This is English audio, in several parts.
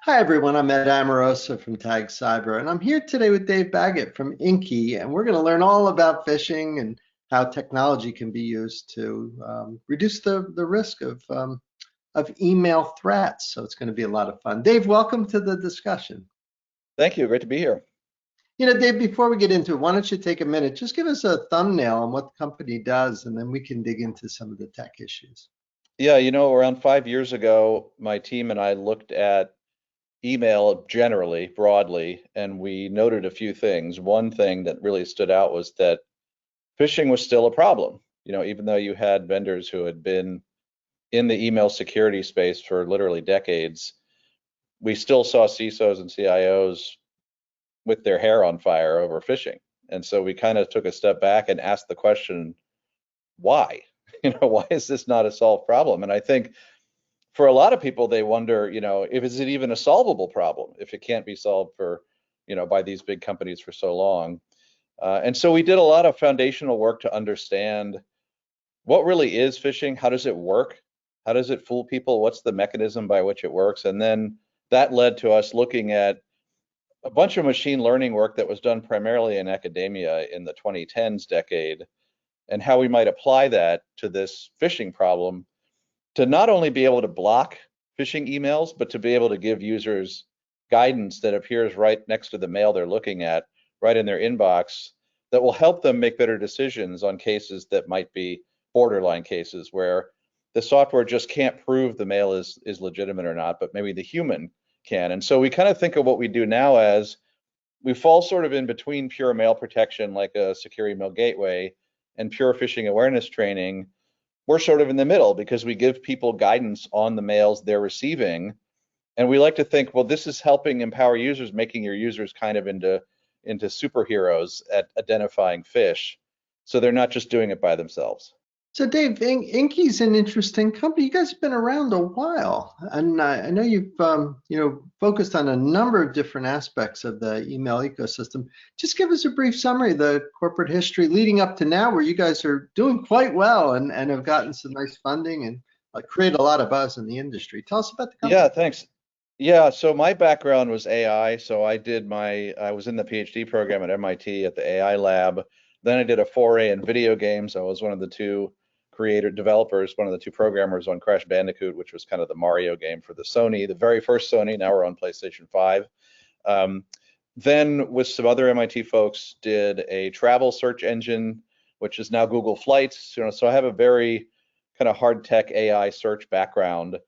Hi everyone, I'm Ed Amoroso from Tag Cyber, and I'm here today with Dave Baggett from INKY, and we're going to learn all about phishing and how technology can be used to reduce the risk of email threats. So it's going to be a lot of fun. Dave, welcome to the discussion. Thank you. Great to be here. Dave, before we get into it, why don't you take a minute, just give us a thumbnail on what the company does, and then we can dig into some of the tech issues. Yeah, around 5 years ago, my team and I looked at email generally, broadly, and we noted a few things. One thing that really stood out was that phishing was still a problem. Even though you had vendors who had been in the email security space for literally decades, we still saw CISOs and CIOs with their hair on fire over phishing. And so we kind of took a step back and asked the question, why? Why is this not a solved problem? And I think for a lot of people, they wonder, if is it even a solvable problem if it can't be solved by these big companies for so long. And so we did a lot of foundational work to understand what really is phishing, how does it work, how does it fool people, what's the mechanism by which it works, and then that led to us looking at a bunch of machine learning work that was done primarily in academia in the 2010s decade, and how we might apply that to this phishing problem to not only be able to block phishing emails, but to be able to give users guidance that appears right next to the mail they're looking at, right in their inbox, that will help them make better decisions on cases that might be borderline cases where the software just can't prove the mail is legitimate or not, but maybe the human can. And so we kind of think of what we do now as we fall sort of in between pure mail protection, like a secure email gateway, and pure phishing awareness training. We're sort of in the middle because we give people guidance on the mails they're receiving. And we like to think, well, this is helping empower users, making your users kind of into superheroes at identifying phish. So they're not just doing it by themselves. So Dave, INKY's an interesting company. You guys have been around a while, and I know you've focused on a number of different aspects of the email ecosystem. Just give us a brief summary of the corporate history leading up to now, where you guys are doing quite well and have gotten some nice funding and created a lot of buzz in the industry. Tell us about the company. Yeah, thanks. Yeah, so my background was AI. So I was in the PhD program at MIT at the AI lab. Then I did a foray in video games. I was one of the two developers, one of the two programmers on Crash Bandicoot, which was kind of the Mario game for the Sony, the very first Sony. Now we're on PlayStation 5. Um, then with some other MIT folks, did a travel search engine, which is now Google Flights. So I have a very kind of hard tech AI search background.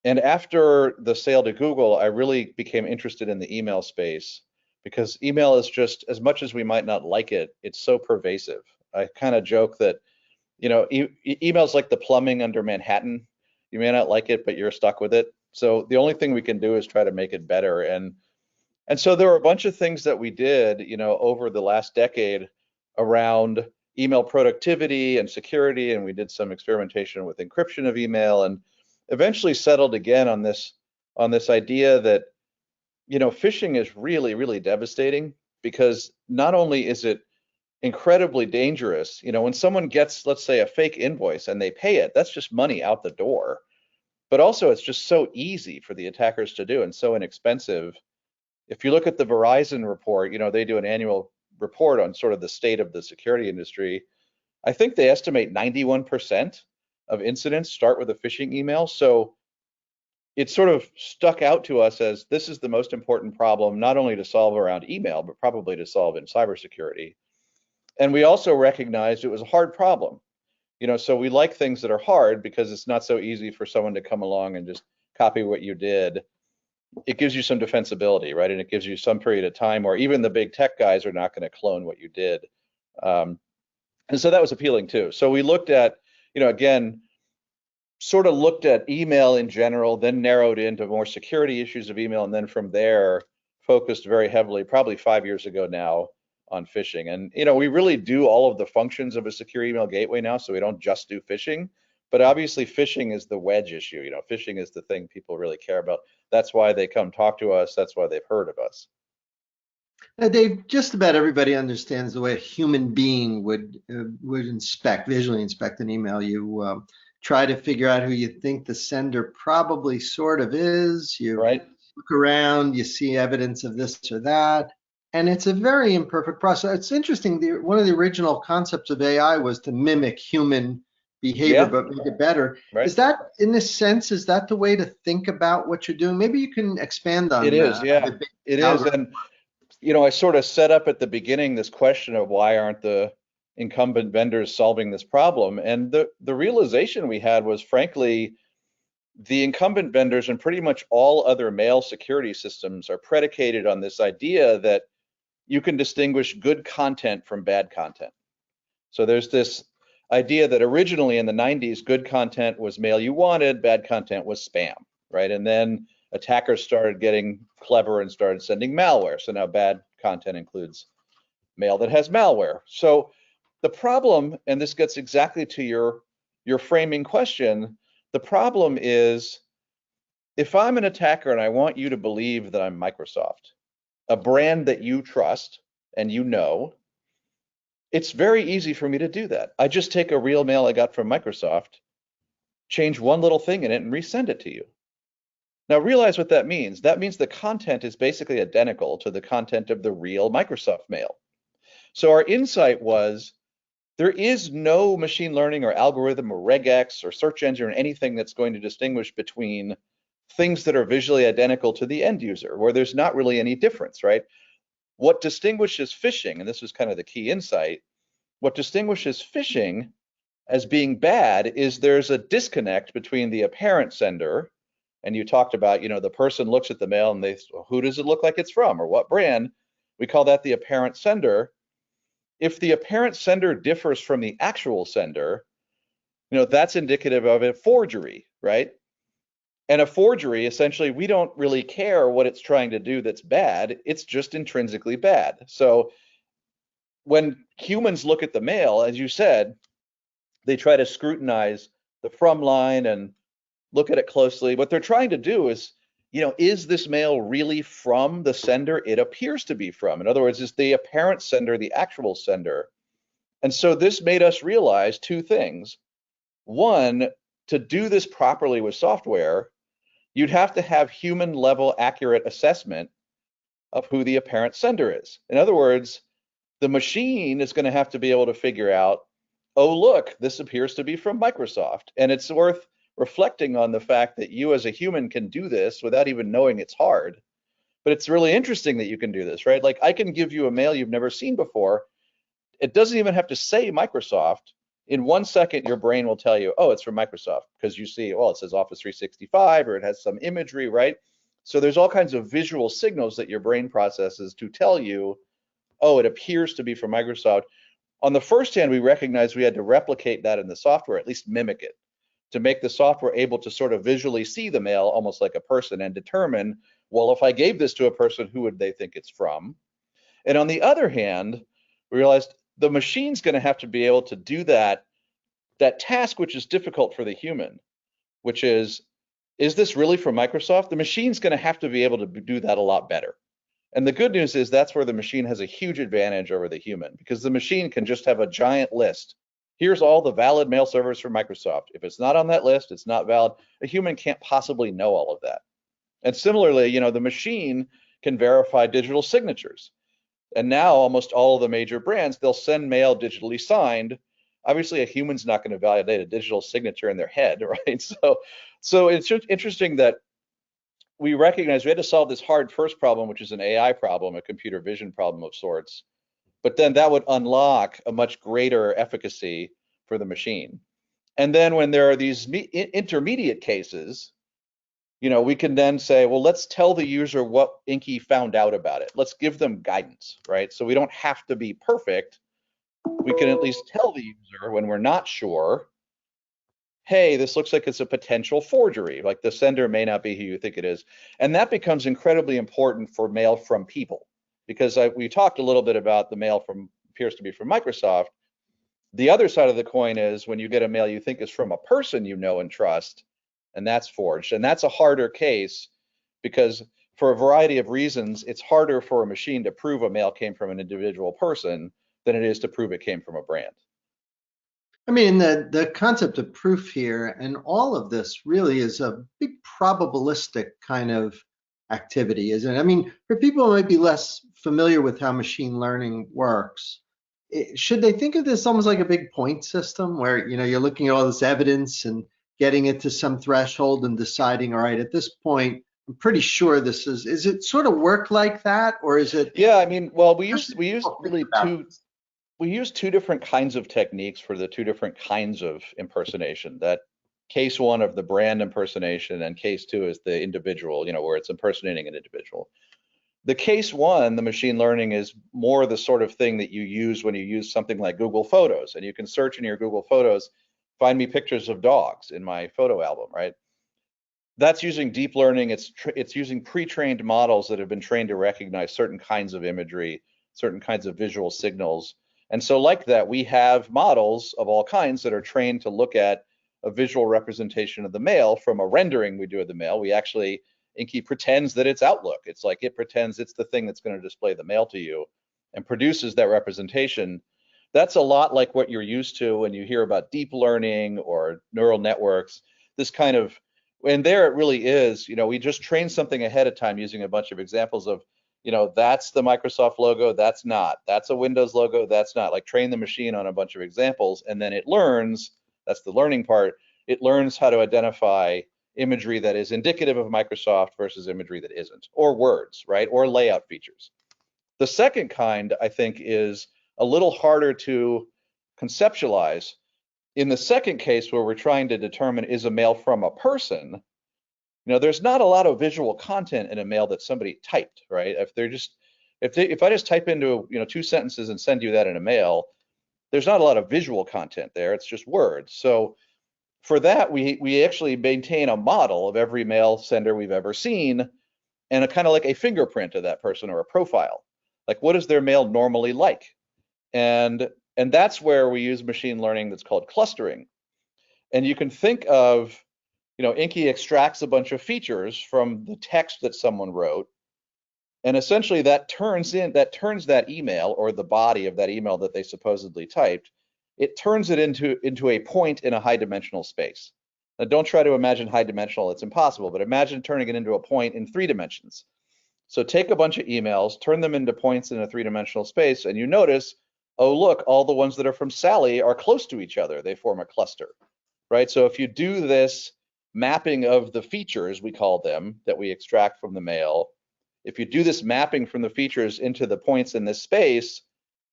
And after the sale to Google, I really became interested in the email space because email is just, as much as we might not like it, it's so pervasive. I kind of joke that, email's like the plumbing under Manhattan. You may not like it, but you're stuck with it. So the only thing we can do is try to make it better. And so there were a bunch of things that we did, over the last decade around email productivity and security, and we did some experimentation with encryption of email, and eventually settled again on this idea that phishing is really, really devastating because not only is it incredibly dangerous, when someone gets, let's say, a fake invoice and they pay it, that's just money out the door. But also it's just so easy for the attackers to do and so inexpensive. If you look at the Verizon report, they do an annual report on sort of the state of the security industry. I think they estimate 91% of incidents start with a phishing email. So it sort of stuck out to us as this is the most important problem, not only to solve around email, but probably to solve in cybersecurity. And we also recognized it was a hard problem. So we like things that are hard because it's not so easy for someone to come along and just copy what you did. It gives you some defensibility, right? And it gives you some period of time where even the big tech guys are not going to clone what you did. And so that was appealing too. So we looked at, again, sort of looked at email in general, then narrowed into more security issues of email, and then from there focused very heavily, probably 5 years ago now, on phishing. And we really do all of the functions of a secure email gateway now, so we don't just do phishing. But obviously, phishing is the wedge issue. Phishing is the thing people really care about. That's why they come talk to us. That's why they've heard of us. Now, Dave, just about everybody understands the way a human being would visually inspect an email. You try to figure out who you think the sender probably sort of is. You Right. look around, you see evidence of this or that, and it's a very imperfect process. It's interesting. One of the original concepts of AI was to mimic human behavior, Yeah, but make it better. right. Is that, in this sense, is that the way to think about what you're doing? Maybe you can expand It on is, yeah, the basic it is. algorithm. And I sort of set up at the beginning this question of why aren't the incumbent vendors solving this problem? And the realization we had was, frankly, the incumbent vendors and pretty much all other mail security systems are predicated on this idea that you can distinguish good content from bad content. So there's this idea that originally in the 90s, good content was mail you wanted, bad content was spam, right? And then attackers started getting clever and started sending malware. So now bad content includes mail that has malware. So the problem, and this gets exactly to your framing question, the problem is if I'm an attacker and I want you to believe that I'm Microsoft, a brand that you trust and you know, it's very easy for me to do that. I just take a real mail I got from Microsoft, change one little thing in it, and resend it to you. Now realize what that means. That means the content is basically identical to the content of the real Microsoft mail. So our insight was there is no machine learning or algorithm or regex or search engine or anything that's going to distinguish between things that are visually identical to the end user, where there's not really any difference, right? What distinguishes phishing, and this was kind of the key insight, what distinguishes phishing as being bad is there's a disconnect between the apparent sender, and you talked about, the person looks at the mail and they, well, who does it look like it's from or what brand? We call that the apparent sender. If the apparent sender differs from the actual sender, that's indicative of a forgery, right? And a forgery, essentially, we don't really care what it's trying to do that's bad. It's just intrinsically bad. So when humans look at the mail, as you said, they try to scrutinize the from line and look at it closely. What they're trying to do is this mail really from the sender it appears to be from? In other words, is the apparent sender the actual sender? And so this made us realize two things. One, to do this properly with software, you'd have to have human level accurate assessment of who the apparent sender is. In other words, the machine is going to have to be able to figure out, oh, look, this appears to be from Microsoft. And it's worth reflecting on the fact that you as a human can do this without even knowing it's hard. But it's really interesting that you can do this, right? Like I can give you a mail you've never seen before. It doesn't even have to say Microsoft. In 1 second, your brain will tell you, oh, it's from Microsoft, because you see, well, it says Office 365 or it has some imagery, right? So there's all kinds of visual signals that your brain processes to tell you, oh, it appears to be from Microsoft. On the first hand, we recognized we had to replicate that in the software, at least mimic it, to make the software able to sort of visually see the mail almost like a person and determine, well, if I gave this to a person, who would they think it's from? And on the other hand, we realized the machine's going to have to be able to do that task, which is difficult for the human, which is this really from Microsoft? The machine's going to have to be able to do that a lot better. And the good news is that's where the machine has a huge advantage over the human, because the machine can just have a giant list. Here's all the valid mail servers for Microsoft. If it's not on that list, it's not valid. A human can't possibly know all of that. And similarly, the machine can verify digital signatures. And now almost all of the major brands, they'll send mail digitally signed. Obviously, a human's not going to validate a digital signature in their head, right? So it's just interesting that we recognize we had to solve this hard first problem, which is an AI problem, a computer vision problem of sorts. But then that would unlock a much greater efficacy for the machine. And then when there are these intermediate cases, we can then say, well, let's tell the user what INKY found out about it. Let's give them guidance, right? So we don't have to be perfect. We can at least tell the user when we're not sure, hey, this looks like it's a potential forgery. Like the sender may not be who you think it is. And that becomes incredibly important for mail from people, because we talked a little bit about the mail from appears to be from Microsoft. The other side of the coin is when you get a mail you think is from a person you know and trust, and that's forged. And that's a harder case because for a variety of reasons, it's harder for a machine to prove a mail came from an individual person than it is to prove it came from a brand. I mean, the concept of proof here and all of this really is a big probabilistic kind of activity, isn't it? I mean, for people who might be less familiar with how machine learning works, should they think of this almost like a big point system where, you're looking at all this evidence and getting it to some threshold and deciding, all right, at this point, I'm pretty sure is it sort of work like that, or is it, Yeah, I mean, well, we how use should we use people think really about two this? we use two different kinds of techniques for the two different kinds of impersonation. That case one of the brand impersonation and case two is the individual, where it's impersonating an individual. The case one, the machine learning, is more the sort of thing that you use when you use something like Google Photos, and you can search in your Google Photos, find me pictures of dogs in my photo album, right? That's using deep learning. It's using pre-trained models that have been trained to recognize certain kinds of imagery, certain kinds of visual signals. And so like that, we have models of all kinds that are trained to look at a visual representation of the mail from a rendering we do of the mail. We actually, INKY pretends that it's Outlook. It's like it pretends it's the thing that's going to display the mail to you and produces that representation. That's a lot like what you're used to when you hear about deep learning or neural networks, this kind of, and there it really is, we just train something ahead of time using a bunch of examples of, that's the Microsoft logo, that's not. That's a Windows logo, that's not. Like train the machine on a bunch of examples, and then it learns, that's the learning part, it learns how to identify imagery that is indicative of Microsoft versus imagery that isn't, or words, right? Or layout features. The second kind, I think, is a little harder to conceptualize. In the second case, where we're trying to determine is a mail from a person, there's not a lot of visual content in a mail that somebody typed, right? If I just type into, two sentences and send you that in a mail, there's not a lot of visual content there. It's just words. So for that, we actually maintain a model of every mail sender we've ever seen, and a kind of like a fingerprint of that person or a profile. Like, what is their mail normally like? And that's where we use machine learning that's called clustering. And you can think of, INKY extracts a bunch of features from the text that someone wrote, and essentially that turns that email, or the body of that email that they supposedly typed, it turns it into a point in a high dimensional space. Now, don't try to imagine high dimensional, it's impossible, but imagine turning it into a point in 3 dimensions. So take a bunch of emails, turn them into points in a 3-dimensional space, and you notice, oh, look, all the ones that are from Sally are close to each other. They form a cluster, right? So if you do this mapping of the features, we call them, that we extract from the mail, if you do this mapping from the features into the points in this space,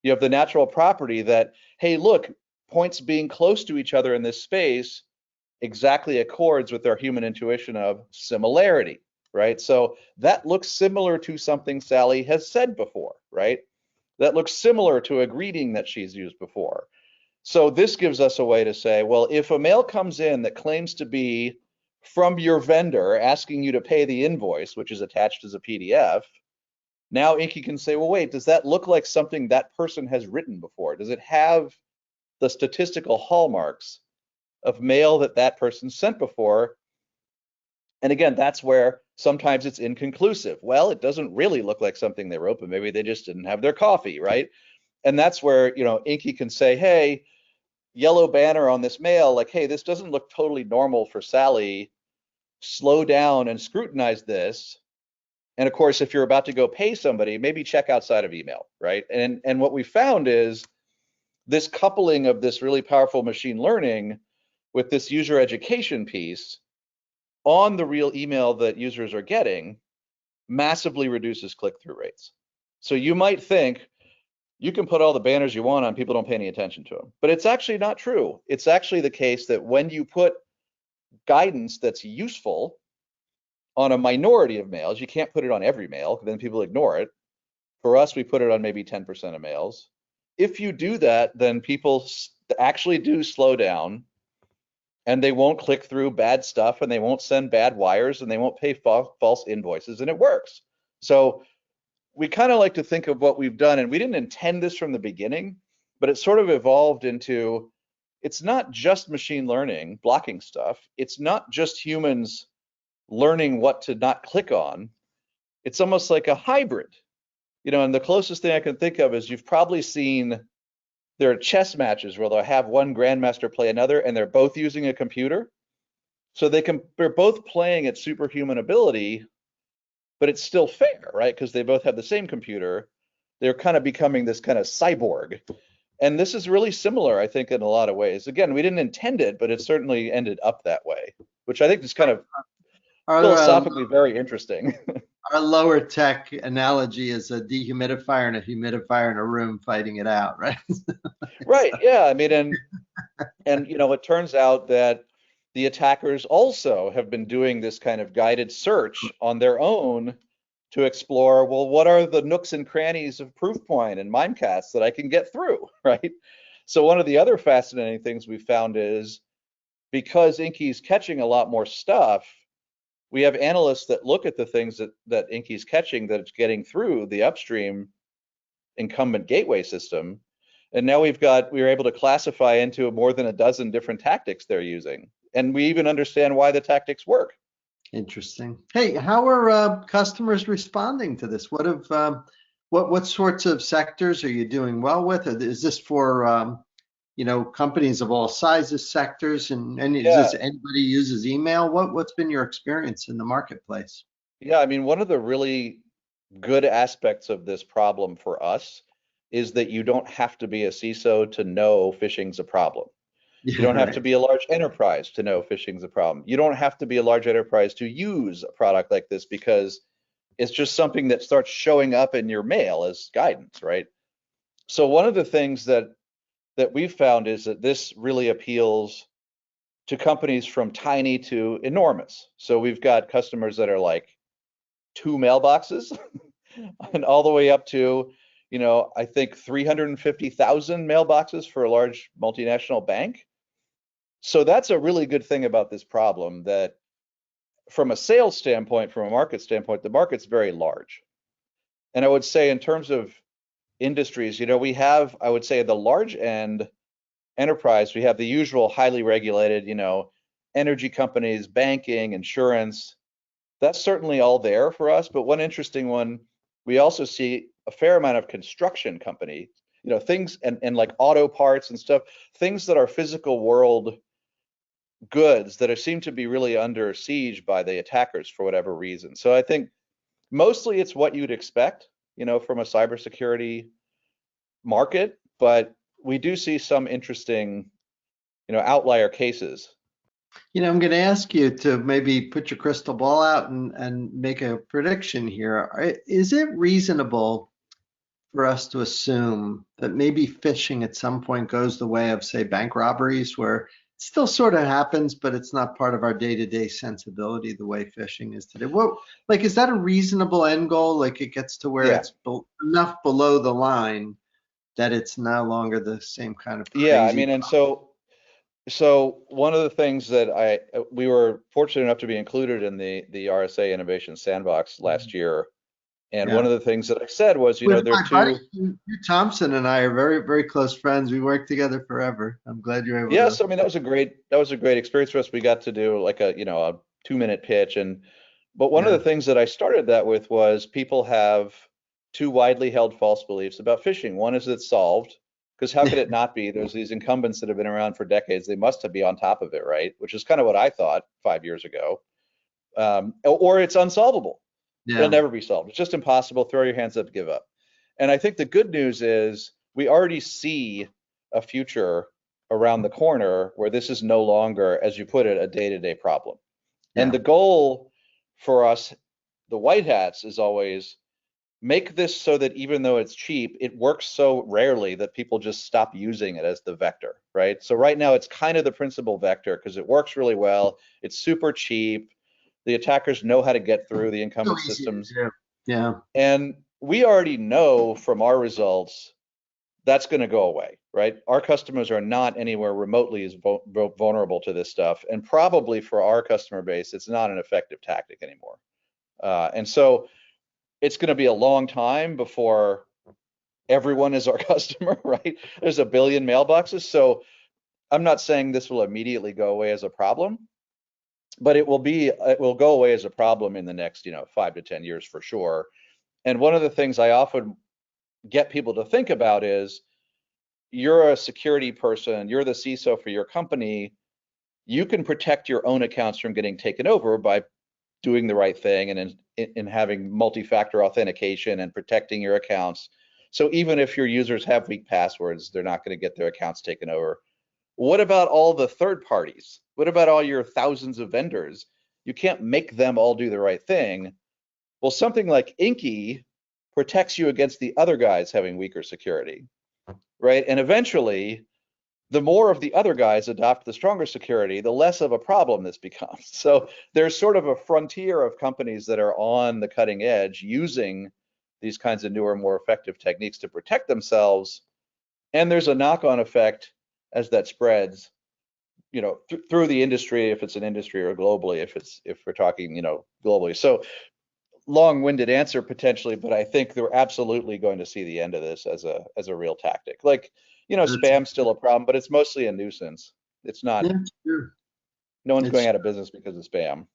you have the natural property that, hey, look, points being close to each other in this space exactly accords with our human intuition of similarity, right? So that looks similar to something Sally has said before, right? That looks similar to a greeting that she's used before. So this gives us a way to say, well, if a mail comes in that claims to be from your vendor asking you to pay the invoice, which is attached as a PDF, now INKY can say, well, wait, does that look like something that person has written before? Does it have the statistical hallmarks of mail that person sent before? And again, that's where sometimes it's inconclusive. Well, it doesn't really look like something they wrote, but maybe they just didn't have their coffee, right? And that's where, INKY can say, hey, yellow banner on this mail, like, hey, this doesn't look totally normal for Sally. Slow down and scrutinize this. And of course, if you're about to go pay somebody, maybe check outside of email, right? And what we found is this coupling of this really powerful machine learning with this user education piece on the real email that users are getting massively reduces click-through rates. So you might think you can put all the banners you want on, people don't pay any attention to them, but it's actually not true. It's actually the case that when you put guidance that's useful on a minority of mails, you can't put it on every mail, then people ignore it. For us, we put it on maybe 10% of mails. If you do that, then people actually do slow down, and they won't click through bad stuff, and they won't send bad wires, and they won't pay false invoices, and it works. So we kind of like to think of what we've done, and we didn't intend this from the beginning, but it sort of evolved into, it's not just machine learning blocking stuff. It's not just humans learning what to not click on. It's almost like a hybrid. And the closest thing I can think of is you've probably seen, there are chess matches where they'll have one grandmaster play another, and they're both using a computer. So they're both playing at superhuman ability, but it's still fair, right? Because they both have the same computer. They're kind of becoming this kind of cyborg. And this is really similar, I think, in a lot of ways. Again, we didn't intend it, but it certainly ended up that way, which I think is kind of Our philosophically very interesting. our lower tech analogy is a dehumidifier and a humidifier in a room fighting it out, right? Right. Yeah. I mean, and it turns out that the attackers also have been doing this kind of guided search on their own to explore, well, what are the nooks and crannies of Proofpoint and Mimecast that I can get through, right? So one of the other fascinating things we found is because INKY's catching a lot more stuff, we have analysts that look at the things that INKY's catching that it's getting through the upstream incumbent gateway system. And now we were able to classify into more than a dozen different tactics they're using. And we even understand why the tactics work. Interesting. Hey, how are customers responding to this? What sorts of sectors are you doing well with? Or is this for companies of all sizes, sectors, and is Yeah. this anybody uses email? What's been your experience in the marketplace? Yeah. I mean, one of the really good aspects of this problem for us is that you don't have to be a CISO to know phishing's a problem. You Yeah, don't have to right. be a large enterprise to know phishing's a problem. You don't have to be a large enterprise to use a product like this because it's just something that starts showing up in your mail as guidance, right? So one of the things that we've found is that this really appeals to companies from tiny to enormous. So we've got customers that are like 2 mailboxes and all the way up to, I think 350,000 mailboxes for a large multinational bank. So that's a really good thing about this problem that from a sales standpoint, from a market standpoint, the market's very large. And I would say in terms of industries, we have, I would say, the large end enterprise, we have the usual highly regulated, energy companies, banking, insurance. That's certainly all there for us. But one interesting one, we also see a fair amount of construction company, things and like auto parts and stuff, things that are physical world goods that seem to be really under siege by the attackers for whatever reason. So I think mostly it's what you'd expect, from a cybersecurity market, but we do see some interesting, outlier cases. I'm going to ask you to maybe put your crystal ball out and make a prediction here. Is it reasonable for us to assume that maybe phishing at some point goes the way of, say, bank robberies, where it still sort of happens, but it's not part of our day-to-day sensibility the way phishing is today? Is that a reasonable end goal? Like it gets to where Yeah. it's enough below the line that it's no longer the same kind of Yeah, I crazy. mean, and so one of the things that we were fortunate enough to be included in the RSA Innovation Sandbox last year, and one Yeah. of the things that I said was, With there are my buddy, two. Hugh Thompson and I are very, very close friends. We worked together forever. I'm glad you're able to. Yes, I mean that was a great experience for us. We got to do like a 2-minute pitch, but one of Yeah. the things that I started that with was people have two widely held false beliefs about phishing. One is it's solved, because how could it not be? There's these incumbents that have been around for decades. They must be on top of it, right? Which is kind of what I thought 5 years ago. Or it's unsolvable. It'll Yeah. never be solved. It's just impossible. Throw your hands up, give up. And I think the good news is we already see a future around the corner where this is no longer, as you put it, a day-to-day problem. And Yeah. the goal for us, the white hats, is always make this so that even though it's cheap, it works so rarely that people just stop using it as the vector, right? So right now it's kind of the principal vector because it works really well. It's super cheap. The attackers know how to get through the So incumbent easy systems. to do. Yeah. And we already know from our results that's going to go away, right? Our customers are not anywhere remotely as vulnerable to this stuff. And probably for our customer base, it's not an effective tactic anymore. And so it's going to be a long time before everyone is our customer, right? There's a billion mailboxes. So I'm not saying this will immediately go away as a problem, but it will go away as a problem in the next, 5 to 10 years for sure. And one of the things I often get people to think about is you're a security person, you're the CISO for your company, you can protect your own accounts from getting taken over by doing the right thing and in having multi-factor authentication and protecting your accounts. So even if your users have weak passwords, they're not going to get their accounts taken over. What about all the third parties? What about all your thousands of vendors? You can't make them all do the right thing. Well, something like INKY protects you against the other guys having weaker security, right? And eventually, the more of the other guys adopt the stronger security, the less of a problem this becomes. So there's sort of a frontier of companies that are on the cutting edge using these kinds of newer, more effective techniques to protect themselves. And there's a knock-on effect as that spreads, through the industry, if it's an industry, or globally, if we're talking, globally. So long-winded answer potentially, but I think they're absolutely going to see the end of this as a real tactic. Like, That's, spam's still a problem, but it's mostly a nuisance. It's not, yeah, sure. no one's going It's out of business because of spam.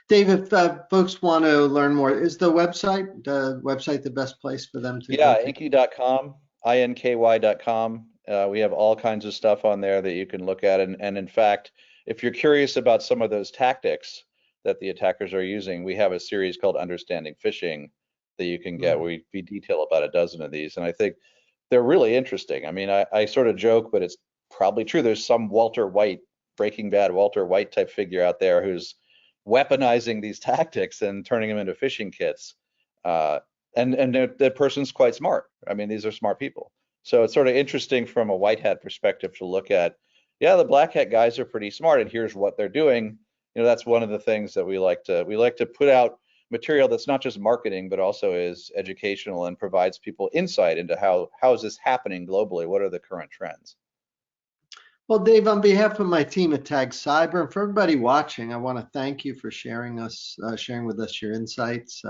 Dave, if folks want to learn more, is the website the best place for them to go Yeah, to? inky.com, INKY.com. We have all kinds of stuff on there that you can look at. And in fact, if you're curious about some of those tactics that the attackers are using, we have a series called Understanding Phishing that you can get. Mm. We detail about a dozen of these. And I think they're really interesting. I mean, I sort of joke, but it's probably true. There's some Walter White, Breaking Bad Walter White type figure out there who's weaponizing these tactics and turning them into phishing kits. And that person's quite smart. I mean, these are smart people. So it's sort of interesting from a white hat perspective to look at, yeah, the black hat guys are pretty smart, and here's what they're doing. That's one of the things that we like to put out material that's not just marketing, but also is educational and provides people insight into how is this happening globally? What are the current trends? Well, Dave, on behalf of my team at Tag Cyber, and for everybody watching, I want to thank you for sharing with us your insights.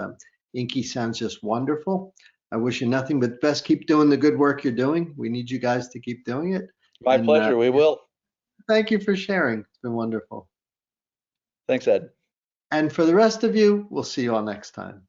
INKY sounds just wonderful. I wish you nothing but the best. Keep doing the good work you're doing. We need you guys to keep doing it. My And pleasure. We will. thank you for sharing. It's been wonderful. Thanks, Ed. And for the rest of you, we'll see you all next time.